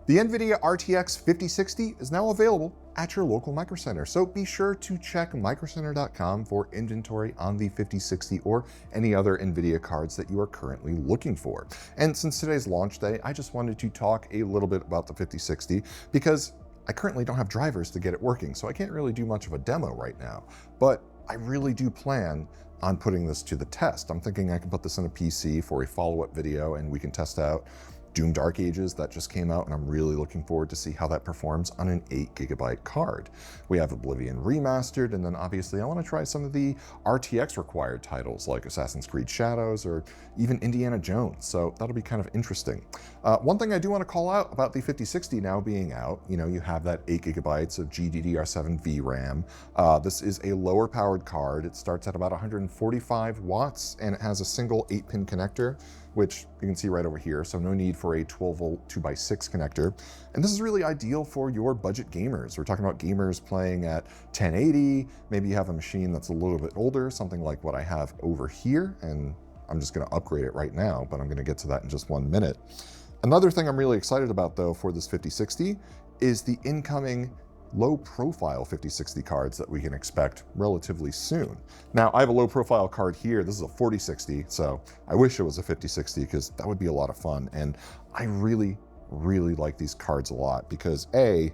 The NVIDIA RTX 5060 is now available at your local microcenter, so be sure to check microcenter.com for inventory on the 5060 or any other NVIDIA cards that you are currently looking for. And since today's launch day, I just wanted to talk a little bit about the 5060 because I currently don't have drivers to get it working, so I can't really do much of a demo right now. But I really do plan on putting this to the test. I'm thinking I can put this in a PC for a follow-up video and we can test out Doom Dark Ages that just came out, and I'm really looking forward to see how that performs on an 8GB card. We have Oblivion Remastered, and then obviously I want to try some of the RTX required titles like Assassin's Creed Shadows or even Indiana Jones, so that'll be kind of interesting. One thing I do want to call out about the 5060 now being out, you have that 8GB of GDDR7 VRAM. This is a lower powered card. It starts at about 145 watts, and it has a single 8-pin connector, which you can see right over here, so no need for a 12-volt 2x6 connector. And this is really ideal for your budget gamers. We're talking about gamers playing at 1080, maybe you have a machine that's a little bit older, something like what I have over here, and I'm just gonna upgrade it right now, but I'm gonna get to that in just 1 minute. Another thing I'm really excited about though for this 5060 is the incoming low-profile 5060 cards that we can expect relatively soon. Now, I have a low-profile card here. This is a 4060, so I wish it was a 5060 because that would be a lot of fun. And I really, really like these cards a lot because A,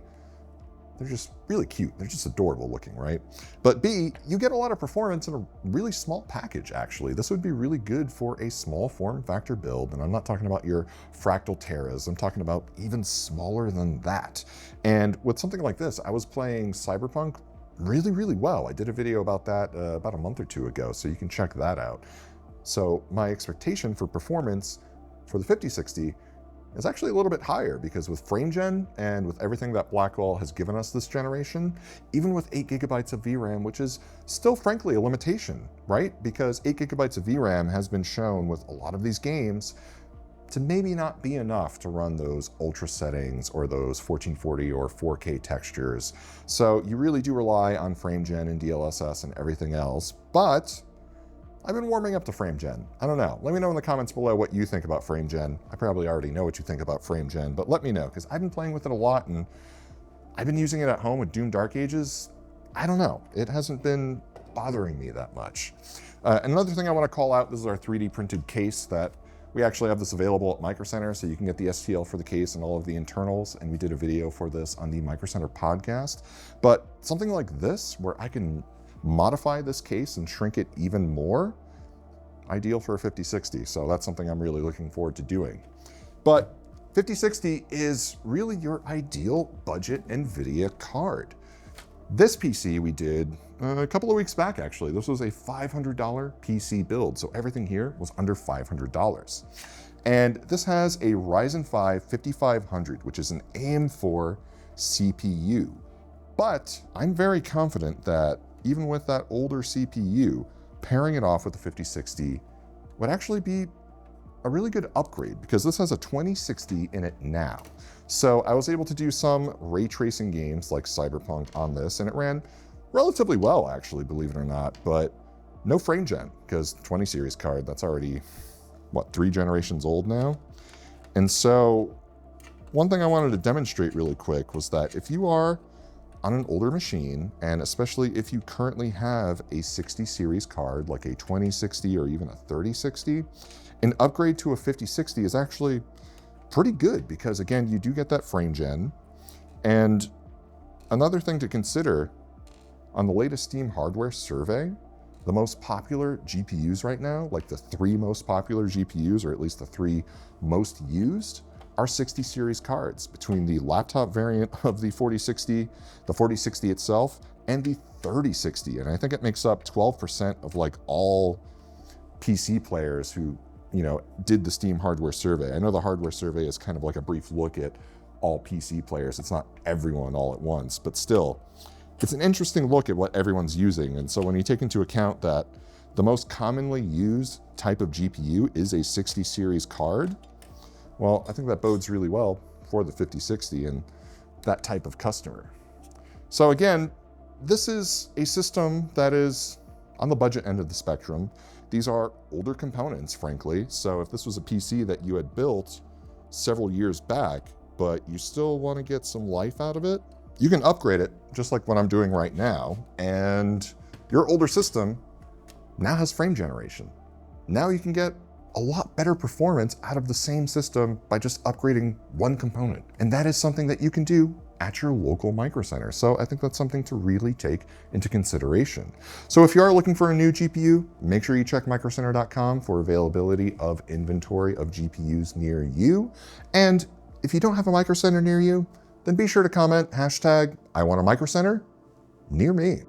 they're just really cute. They're just adorable looking, right? But B, you get a lot of performance in a really small package, actually. This would be really good for a small form factor build, and I'm not talking about your Fractal Terras. I'm talking about even smaller than that. And with something like this, I was playing Cyberpunk really, really well. I did a video about that about a month or two ago, so you can check that out. So my expectation for performance for the 5060 is actually a little bit higher because with frame gen and with everything that Blackwell has given us this generation, even with 8GB of VRAM, which is still frankly a limitation, right? Because 8GB of VRAM has been shown with a lot of these games to maybe not be enough to run those ultra settings or those 1440 or 4K textures. So you really do rely on frame gen and DLSS and everything else, but I've been warming up to frame gen. I don't know. Let me know in the comments below what you think about frame gen. I probably already know what you think about frame gen, but let me know because I've been playing with it a lot and I've been using it at home with Doom Dark Ages. I don't know. It hasn't been bothering me that much. Another thing I want to call out, this is our 3D printed case that we actually have this available at Micro Center, so you can get the STL for the case and all of the internals, and we did a video for this on the Micro Center podcast. But something like this, where I can modify this case and shrink it even more, ideal for a 5060. So that's something I'm really looking forward to doing. But 5060 is really your ideal budget NVIDIA card. This PC we did a couple of weeks back, actually. This was a $500 PC build, so everything here was under $500. And this has a Ryzen 5 5500, which is an AM4 CPU. But I'm very confident that even with that older CPU, pairing it off with the 5060 would actually be a really good upgrade because this has a 2060 in it now. So I was able to do some ray tracing games like Cyberpunk on this, and it ran relatively well, actually, believe it or not, but no frame gen because 20 series card, that's already, what, 3 generations old now? And so one thing I wanted to demonstrate really quick was that if you are on an older machine, and especially if you currently have a 60 series card, like a 2060 or even a 3060, an upgrade to a 5060 is actually pretty good because again, you do get that frame gen. And another thing to consider, on the latest Steam hardware survey, the most popular GPUs right now, like the 3 most popular GPUs, or at least the 3 most used, are 60 series cards between the laptop variant of the 4060, the 4060 itself, and the 3060. And I think it makes up 12% of like all PC players who, did the Steam hardware survey. I know the hardware survey is kind of like a brief look at all PC players. It's not everyone all at once, but still, it's an interesting look at what everyone's using. And so when you take into account that the most commonly used type of GPU is a 60 series card, well, I think that bodes really well for the 5060 and that type of customer. So again, this is a system that is on the budget end of the spectrum. These are older components, frankly. So if this was a PC that you had built several years back, but you still want to get some life out of it, you can upgrade it, just like what I'm doing right now, and your older system now has frame generation. Now you can get a lot better performance out of the same system by just upgrading one component. And that is something that you can do at your local microcenter. So I think that's something to really take into consideration. So if you are looking for a new GPU, make sure you check microcenter.com for availability of inventory of GPUs near you. And if you don't have a microcenter near you, then be sure to comment #I want a microcenter near me.